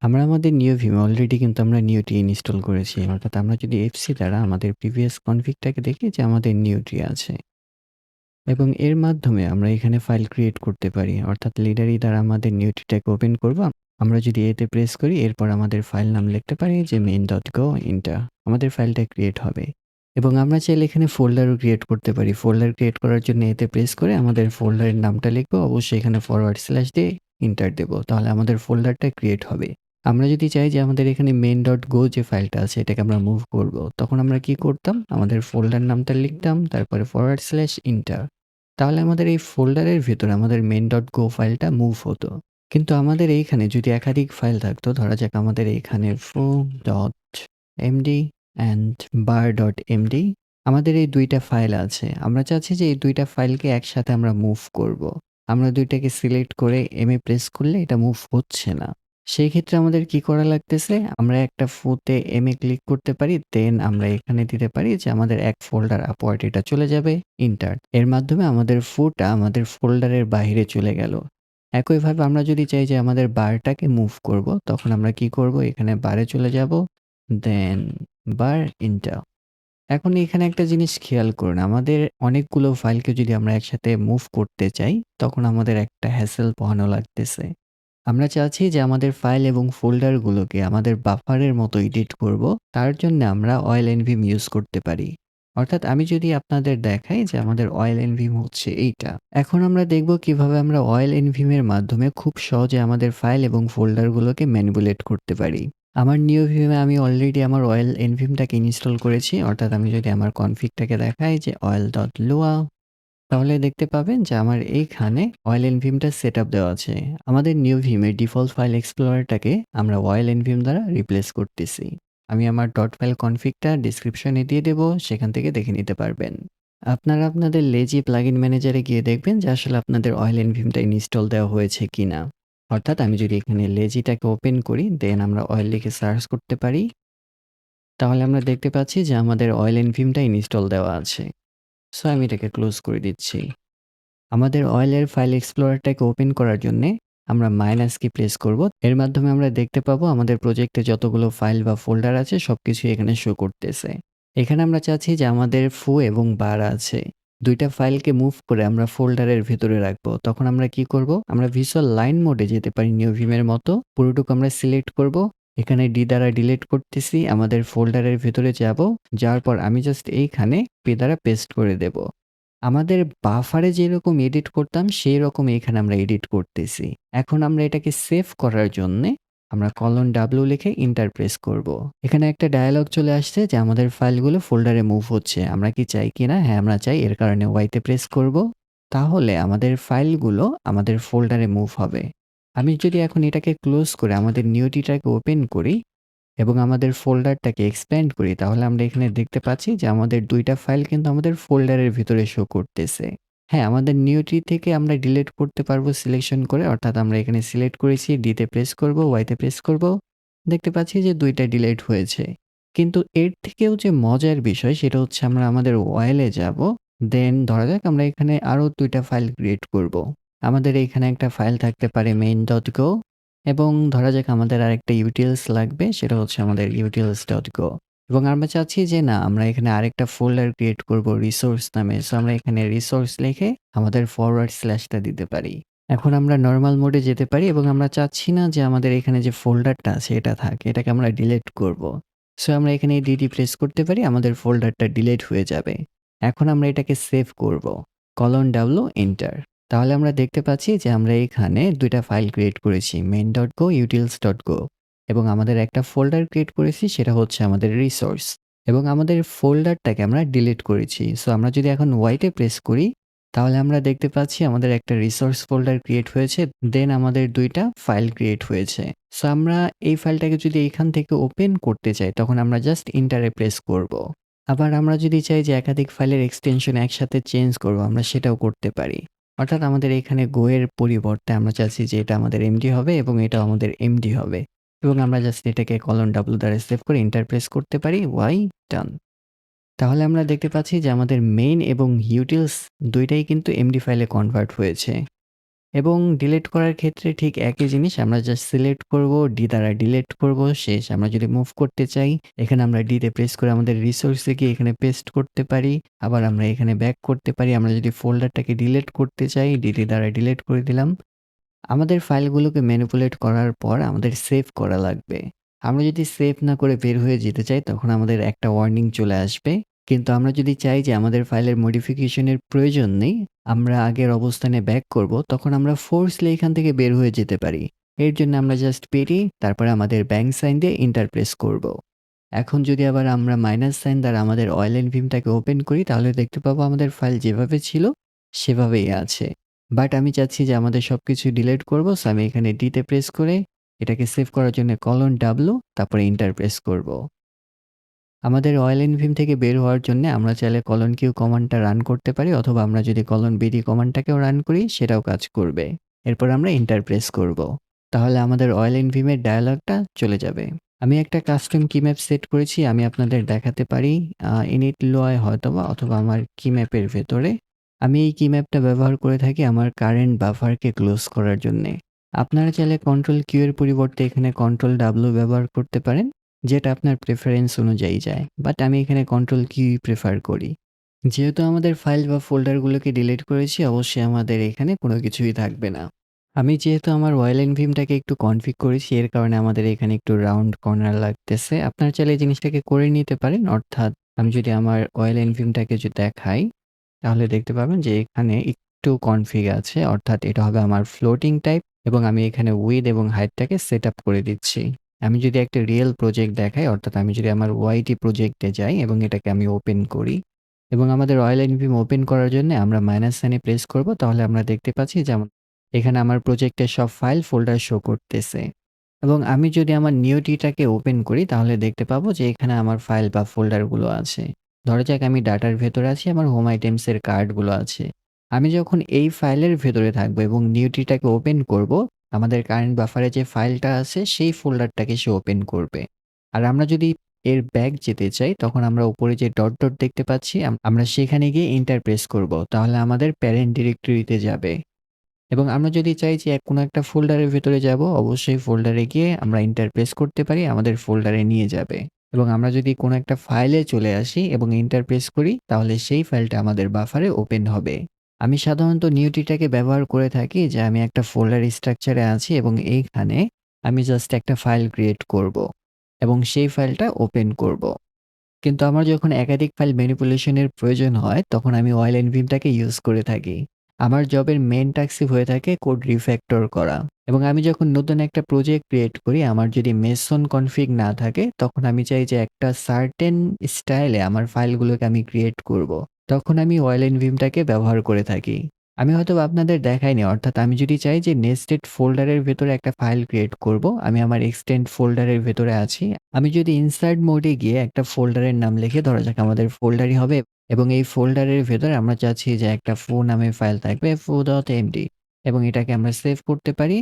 আমরা আমাদের NeoVim already কিন্তু আমরা Neoti ইনস্টল করেছি। অর্থাৎ আমরা যদি fc দ্বারা আমাদের প্রিভিয়াস কনফিগটাকে দেখি যে আমাদের Neoti আছে। এবং এর মাধ্যমে আমরা এখানে ফাইল ক্রিয়েট করতে পারি। অর্থাৎ লিডারি দ্বারা আমাদের Neotiটাকে ওপেন করব। আমরা যদি এতে প্রেস করি এরপর আমাদের ফাইল নাম লিখতে পারি যে main.go enter আমাদের ফাইলটা ক্রিয়েট হবে। এবং আমরা চাইলে এখানে ফোল্ডারও ক্রিয়েট করতে পারি। ফোল্ডার ক্রিয়েট করার জন্য এতে প্রেস করে আমাদের ফোল্ডারের নামটা লিখব। অবশ্যই এখানে ফরওয়ার্ড স্ল্যাশ দিয়ে এন্টার দেব। তাহলে আমাদের ফোল্ডারটা ক্রিয়েট হবে। আমরা যদি চাই যে আমাদের এখানে main.go যে ফাইলটা আছে এটাকে আমরা মুভ করব। তখন আমরা কি করতাম? আমাদের ফোল্ডার নামটা লিখতাম, তারপরে /এন্টার। তাহলে আমাদের এই ফোল্ডারের ভেতরে আমাদের main.go ফাইলটা মুভ হতো। কিন্তু আমাদের এইখানে যদি একাধিক ফাইল থাকতো, ধরা যাক আমাদের এইখানে foo.md and bar.md আমাদের এই ২ টা ফাইল আছে। আমরা চাচ্ছি যে এই ২ টা ফাইলকে একসাথে আমরা মুভ করব। আমরা ২ টাকে সিলেক্ট করে M এ প্রেস করলে এটা মুভ হচ্ছে না। সেই ক্ষেত্রে আমাদের কি করা লাগতেছে? আমরা একটা foo-তে M এ ক্লিক করতে পারি। দেন আমরা এখানে দিতে পারি যে আমাদের এক ফোল্ডার আপওয়ার্ড এটা চলে যাবে, এন্টার। এর মাধ্যমে আমাদের foo-টা আমাদের ফোল্ডারের বাহিরে চলে গেল। একইভাবে আমরা যদি চাই যে আমাদের বারটাকে মুভ করব, তখন আমরা কি করব? এখানে বারে চলে যাব, দেন বার, এন্টার। এখন এখানে একটা জিনিস খেয়াল করুন, আমাদের অনেকগুলো ফাইলকে যদি আমরা একসাথে মুভ করতে চাই, তখন আমাদের একটা হ্যাসেল পোহানো লাগতেছে। আমরা চাচ্ছি যে আমাদের ফাইল এবং ফোল্ডারগুলোকে আমাদের বাফারের মতো এডিট করব। তার জন্য আমরা অয়েল এনভিম ইউজ করতে পারি। অর্থাৎ আমি যদি আপনাদের দেখাই যে আমাদের অয়েল এনভিম হচ্ছে এইটা। এখন আমরা দেখব কিভাবে আমরা অয়েল এনভিমের মাধ্যমে খুব সহজে আমাদের ফাইল এবং ফোল্ডারগুলোকে ম্যানিপুলেট করতে পারি। আমার NeoVim এ আমি অলরেডি আমার অয়েল এনভিমটাকে ইনস্টল করেছি। অর্থাৎ আমি যদি আমার কনফিগটাকে দেখাই যে oil.lua তাহলে দেখতে পাবেন যে আমার এইখানে অয়েল এনভিমটা সেটআপ দেওয়া আছে। আমাদের NeoVim এর ডিফল্ট ফাইল এক্সপ্লোরারটাকে আমরা অয়েল এনভিম দ্বারা রিপ্লেস করতেছি। আমি আমার ডট ফাইল কনফিগটা ডেসক্রিপশনে দিয়ে দেব, সেখান থেকে দেখে নিতে পারবেন। আপনারা আপনাদের লেজি প্লাগইন ম্যানেজারে গিয়ে দেখবেন যে আসলে আপনাদের অয়েল এনভিমটা ইনস্টল দেওয়া হয়েছে কিনা। অর্থাৎ আমি যদি এখানে লেজিটাকে ওপেন করি, দেন আমরা অয়েল লিখে সার্চ করতে পারি। তাহলে আমরা দেখতে পাচ্ছি যে আমাদের অয়েল এনভিমটা ইনস্টল দেওয়া আছে। সো আমি এটাকে ক্লোজ করে দিচ্ছি। আমাদের অয়েলের ফাইল এক্সপ্লোরারটাকে ওপেন করার জন্যে আমরা মাইনাস কি প্রেস করব। এর মাধ্যমে আমরা দেখতে পাবো আমাদের প্রজেক্টে যতগুলো ফাইল বা ফোল্ডার আছে সবকিছুই এখানে শো করতেছে। এখানে আমরা চাচ্ছি যে আমাদের ফু এবং বার আছে। ২ টা ফাইলকে মুভ করে আমরা ফোল্ডারের ভেতরে রাখবো। তখন আমরা কি করব? আমরা ভিজুয়াল লাইন মোডে যেতে পারি NeoVim এর মতো। পুরোটুকু আমরা সিলেক্ট করব। এখানে ডি দ্বারা ডিলিট করতেছি। আমাদের ফোল্ডারের ভেতরে যাব। যাওয়ার পর আমি জাস্ট এইখানে পি দ্বারা পেস্ট করে দেব। আমাদের বাফারে যেরকম এডিট করতাম সেই রকম এখানে আমরা এডিট করতেছি। এখন আমরা এটাকে সেভ করার জন্যে আমরা :w লিখে এন্টার প্রেস করব। এখানে একটা ডায়ালগ চলে আসছে যে আমাদের ফাইলগুলো ফোল্ডারে মুভ হচ্ছে। আমরা কি চাই কিনা? হ্যাঁ, আমরা চাই। এর কারণে y তে প্রেস করব। তাহলে আমাদের ফাইলগুলো আমাদের ফোল্ডারে মুভ হবে। আমি যদি এখন এটাকে ক্লোজ করে আমাদের নিউটিটাকে ওপেন করি এবং আমাদের ফোল্ডারটাকে এক্সপ্যান্ড করি, তাহলে আমরা এখানে দেখতে পাচ্ছি যে আমাদের ২ টা ফাইল কিন্তু আমাদের ফোল্ডারের ভিতরে শো করতেছে। হ্যাঁ, আমাদের নিউটি থেকে আমরা ডিলিট করতে পারবো সিলেকশন করে। অর্থাৎ আমরা এখানে সিলেক্ট করেছি, ডি তে প্রেস করব, ওয়াই তে প্রেস করব। দেখতে পাচ্ছি যে ২ টা ডিলিট হয়েছে। কিন্তু এর থেকেও যে মজার বিষয় সেটা হচ্ছে আমরা আমাদের ওয়েলে যাব। দেন ধরা যাক আমরা এখানে আরো ২ টা ফাইল ক্রিয়েট করব। আমাদের এখানে একটা ফাইল থাকতে পারে main.go এবং ধরা যাক আমাদের আরেকটা utils লাগবে, সেটা হচ্ছে আমাদের utils.go এবং আমরা চাচ্ছি যে না আমরা এখানে আরেকটা ফোল্ডার ক্রিয়েট করব রিসোর্স নামে। সো আমরা এখানে রিসোর্স লিখে আমাদের ফরওয়ার্ড স্ল্যাশটা দিতে পারি। এখন আমরা নরমাল মোডে যেতে পারি এবং আমরা চাচ্ছি না যে আমাদের এখানে যে ফোল্ডারটা আছে এটা থাকে। এটাকে আমরা ডিলিট করব। সো আমরা এখানে ডিডি প্রেস করতে পারি, আমাদের ফোল্ডারটা ডিলিট হয়ে যাবে। এখন আমরা এটাকে সেভ করব। :w enter. তাহলে আমরা দেখতে পাচ্ছি যে আমরা এখানে ২ টা ফাইল ক্রিয়েট করেছি main.go, utils.go এবং আমাদের একটা ফোল্ডার ক্রিয়েট করেছি সেটা হচ্ছে আমাদের রিসোর্স এবং আমাদের ফোল্ডারটাকে আমরা ডিলিট করেছি। সো আমরা যদি এখন y তে প্রেস করি, তাহলে আমরা দেখতে পাচ্ছি আমাদের একটা রিসোর্স ফোল্ডার ক্রিয়েট হয়েছে। দেন আমাদের ২ টা ফাইল ক্রিয়েট হয়েছে। সো আমরা এই ফাইলটাকে যদি এখান থেকে ওপেন করতে চাই, তখন আমরা জাস্ট এন্টারে প্রেস করব। আবার আমরা যদি চাই যে একাধিক ফাইলের এক্সটেনশন একসাথে চেঞ্জ করব, আমরা সেটাও করতে পারি। অর্থাৎ আমাদের এখানে go এর পরিবর্তে আমরা চাচ্ছি যে এটা আমাদের এমডি হবে এবং এটাও আমাদের এমডি হবে এবং আমরা জাস্ট এটাকে :w দ্বারা সেভ করে এন্টার প্রেস করতে পারি, y ডান। তাহলে আমরা দেখতে পাচ্ছি যে আমাদের মেইন এবং utils ২ টাই কিন্তু এমডি ফাইলে কনভার্ট হয়েছে। এবং ডিলিট করার ক্ষেত্রে ঠিক একই জিনিস আমরা জাস্ট সিলেক্ট করব, ডি দ্বারা ডিলিট করব, শেষ। আমরা যদি মুভ করতে চাই, এখানে আমরা ডি তে প্রেস করে আমাদের রিসোর্স এ গিয়ে এখানে পেস্ট করতে পারি। আবার আমরা এখানে ব্যাক করতে পারি। আমরা যদি ফোল্ডারটাকে ডিলিট করতে চাই, ডিটি দ্বারা ডিলিট করে দিলাম। আমাদের ফাইলগুলোকে ম্যানিপুলেট করার পর আমাদের সেভ করা লাগবে। আমরা যদি সেভ না করে বের হয়ে যেতে চাই, তখন আমাদের একটা ওয়ার্নিং চলে আসবে। কিন্তু আমরা যদি চাই যে আমাদের ফাইলের মডিফিকেশন এর প্রয়োজন নেই, আমরা আগের অবস্থানে ব্যাক করব, তখন আমরা ফোর্সলি এখান থেকে বের হয়ে যেতে পারি। এর জন্য আমরা জাস্ট পেরি, তারপরে আমাদের ব্যাংক সাইন দিয়ে এন্টার প্রেস করব। এখন যদি আবার আমরা মাইনাস সাইন দ্বারা আমাদের অয়েল এন্ড ভিমটাকে ওপেন করি, তাহলে দেখতে পাবো আমাদের ফাইল যেভাবে ছিল সেভাবেই আছে। বাট আমি চাচ্ছি যে আমাদের সবকিছু ডিলিট করব। সো আমি এখানে ডি তে প্রেস করে এটাকে সেভ করার জন্য কলন ডাব্লু, তারপরে এন্টার প্রেস করব। আমাদের অয়েল এন্ড ভিম থেকে বের হওয়ার জন্য আমরা চাইলে কলন কিউ কমান্ডটা রান করতে পারি, অথবা আমরা যদি কলন বিডি কমান্ডটাকেও রান করি সেটাও কাজ করবে। এরপর আমরা এন্টার প্রেস করব। তাহলে আমাদের অয়েল এন্ড ভিমের ডায়ালগটা চলে যাবে। আমি একটা কাস্টম কিম্যাপ সেট করেছি, আমি আপনাদের দেখাতে পারি ইনিট লোয় হয়তোবা, অথবা আমার কিম্যাপের ভেতরে। আমি এই কিম্যাপটা ব্যবহার করে থাকি আমার কারেন্ট বাফারকে ক্লোজ করার জন্যে। আপনারা চাইলে কন্ট্রোল কিউ এর পরিবর্তে এখানে কন্ট্রোল ডাব্লু ব্যবহার করতে পারেন, যেটা আপনার প্রেফারেন্স অনুযায়ী যায়। বাট আমি এখানে কন্ট্রোল কিউই প্রেফার করি। যেহেতু আমাদের ফাইল বা ফোল্ডারগুলোকে ডিলিট করেছি, অবশ্যই আমাদের এখানে কোনো কিছুই থাকবে না। আমি যেহেতু আমার অয়েল এন্ড ভিমটাকে একটু কনফিগ করেছি, এর কারণে আমাদের এখানে একটু রাউন্ড কর্নার লাগতেছে। আপনারা চাইলে এই জিনিসটাকে করে নিতে পারেন। অর্থাৎ আমি যদি আমার অয়েল এন্ড ভিমটাকে যদি দেখাই, তাহলে দেখতে পাবেন যে এখানে একটু কনফিগ আছে। অর্থাৎ এটা হবে আমার ফ্লোটিং টাইপ, এবং আমি এখানে উইথ এবং হাইটটাকে সেট আপ করে দিচ্ছি। আমি যদি একটা রিয়েল প্রজেক্ট দেখাই, অর্থাৎ আমি যদি আমার ওয়াইটি প্রজেক্টে যাই এবং এটাকে আমি ওপেন করি, এবং আমাদের অয়েল এন্ড ভিম ওপেন করার জন্য আমরা মাইনাস সাইনে প্রেস করব, তাহলে আমরা দেখতে পাচ্ছি যে এখানে আমার প্রজেক্টের সব ফাইল ফোল্ডার শো করতেছে। এবং আমি যদি আমার নিউটিটাকে ওপেন করি, তাহলে দেখতে পাবো যে এখানে আমার ফাইল বা ফোল্ডারগুলো আছে। ধরা যাক আমি ডাটার ভেতরে আছি, আমার হোম আইটেমসের কার্ডগুলো আছে। আমি যখন এই ফাইলের ভেতরে থাকবো এবং নিউটিটাকে ওপেন করব, আমাদের কারেন্ট বাফারে যে ফাইলটা আছে সেই ফোল্ডারটাকে সে ওপেন করবে। আর আমরা যদি এর ব্যাক যেতে চাই, তখন আমরা উপরে যে ডট ডট দেখতে পাচ্ছি, আমরা সেখানে গিয়ে এন্টার প্রেস করব। তাহলে আমাদের প্যারেন্ট ডিরেক্টরিতে যাবে। এবং আমরা যদি চাই যে কোনো একটা ফোল্ডারের ভেতরে যাব, অবশ্যই ফোল্ডারে গিয়ে আমরা এন্টার প্রেস করতে পারি, আমাদের ফোল্ডারে নিয়ে যাবে। এবং আমরা যদি কোনো একটা ফাইলে চলে আসি এবং এন্টার প্রেস করি, তাহলে সেই ফাইলটা আমাদের বাফারে ওপেন হবে। আমি সাধারণত নিউটিটাকে ব্যবহার করে থাকি যে আমি একটা ফোল্ডার স্ট্রাকচারে আছি এবং এইখানে আমি জাস্ট একটা ফাইল ক্রিয়েট করব এবং সেই ফাইলটা ওপেন করব। কিন্তু আমার যখন একাধিক ফাইল ম্যানিপুলেশনের প্রয়োজন হয়, তখন আমি অয়েল এন্ড ভিমটাকে ইউজ করে থাকি। আমার জবের মেইন টাস্কই হয়ে থাকে কোড রিফ্যাক্টর করা। এবং আমি যখন নতুন একটা প্রজেক্ট ক্রিয়েট করি, আমার যদি মেসন কনফিগ না থাকে, তখন আমি চাই যে একটা সার্টেন স্টাইলে আমার ফাইলগুলোকে আমি ক্রিয়েট করব। তখন আমি অয়েল এন্ড ভিমটাকে ব্যবহার করে থাকি। আমি হয়তোবা আপনাদের দেখাইনি, অর্থাৎ আমি যদি চাই যে নেস্টেড ফোল্ডারের ভেতরে একটা ফাইল ক্রিয়েট করব, আমি আমার এক্সটেন্ড ফোল্ডারের ভেতরে আছি। আমি যদি ইনসার্ট মোডে গিয়ে একটা ফোল্ডারের নাম লিখে, ধরা যাক আমাদের ফোল্ডারই হবে, এবং এই ফোল্ডারের ভেতরে আমরা চাচ্ছি যে একটা ফো নামে ফাইল থাকবে, foo.md, এবং এটাকে আমরা সেভ করতে পারি।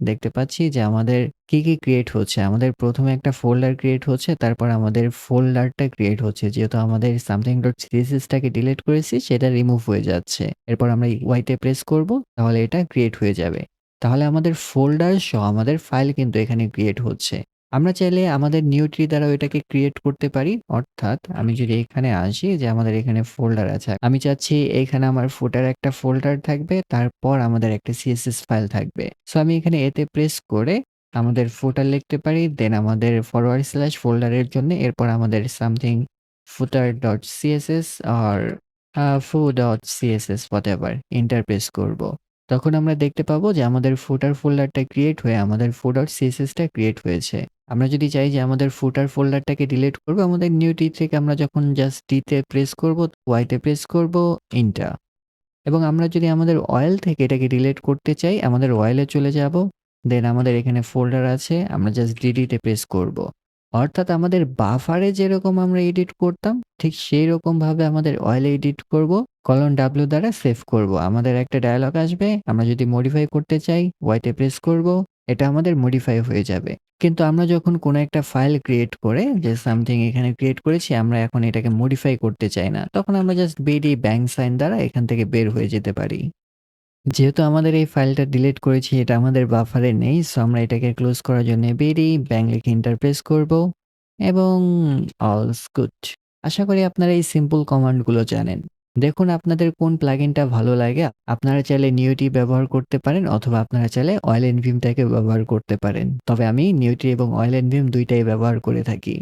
দেখতে পাচ্ছি যে আমাদের কি ক্রিয়েট হচ্ছে। আমাদের প্রথমে একটা ফোল্ডার ক্রিয়েট হচ্ছে, তারপর আমাদের ফোল্ডারটা ক্রিয়েট হচ্ছে। যেহেতু আমাদের something.css-টাকে ডিলিট করেছি, সেটা রিমুভ হয়ে যাচ্ছে। এরপর আমরা y তে প্রেস করব, তাহলে এটা ক্রিয়েট হয়ে যাবে। তাহলে আমাদের ফোল্ডার সহ আমাদের ফাইল কিন্তু এখানে ক্রিয়েট হচ্ছে। আমরা চাইলে আমাদের নিউ ট্রি দ্বারাও এটাকে ক্রিয়েট করতে পারি। অর্থাৎ আমি যদি এখানে আসি যে আমাদের এখানে ফোল্ডার আছে। আমি চাচ্ছি এইখানে আমার ফুটার একটা ফোল্ডার থাকবে, তারপর আমাদের একটা সিএসএস ফাইল থাকবে। সো আমি এখানে এতে প্রেস করে আমাদের ফুটার লিখতে পারি। দেন আমাদের ফরওয়ার্ড স্ল্যাশ ফোল্ডারের জন্য এরপর আমাদের something footer.css or foo.css whatever enter press করব। তখন আমরা দেখতে পাবো যে আমাদের ফুটার ফোল্ডারটা ক্রিয়েট হয়ে আমাদের foo.css-টা ক্রিয়েট হয়েছে। আমরা যদি চাই যে আমাদের ফুটার ফোল্ডারটাকে ডিলিট করব, আমাদের নিউ টি থেকে আমরা যখন জাস্ট টি-তে প্রেস করব, ওয়াই-তে প্রেস করব, এন্টার। এবং আমরা যদি আমাদের অয়েল থেকে এটাকে ডিলিট করতে চাই, আমাদের অয়েলে চলে যাব। দেন আমাদের এখানে ফোল্ডার আছে, আমরা জাস্ট ডিলিটে প্রেস করব। অর্থাৎ আমাদের বাফারে যেরকম আমরা এডিট করতাম, ঠিক সেই রকমভাবে আমাদের অয়েলে এডিট করব। কলন ডাব্লিউ দ্বারা সেভ করব। আমাদের একটা ডায়ালগ আসবে, আমরা যদি মডিফাই করতে চাই, ওয়াইতে প্রেস করব। এটা আমাদের মডিফাই হয়ে যাবে। কিন্তু আমরা যখন কোনো একটা ফাইল ক্রিয়েট করে যে সামথিং এখানে ক্রিয়েট করেছি, আমরা এখন এটাকে মডিফাই করতে চাই না, তখন আমরা জাস্ট বিডি ব্যাংক সাইন দ্বারা এখান থেকে বের হয়ে যেতে পারি। যেহেতু আমাদের এই ফাইলটা ডিলিট করেছি এটা আমাদের বাফারে নেই। সো আমরা এটাকে ক্লোজ করার জন্য বিডি ব্যাং লিখে এন্টার প্রেস করব এবং অলস গুড। আশা করি আপনারা এই সিম্পল কমান্ডগুলো জানেন। দেখুন আপনাদের কোন প্লাগইনটা ভালো লাগে। আপনারা চাইলে নিউটি ব্যবহার করতে পারেন অথবা আপনারা চাইলে অয়েল এনভিমটাকে ব্যবহার করতে পারেন। তবে আমি নিউটি এবং অয়েল এনভিম ২ টাই ব্যবহার করে থাকি।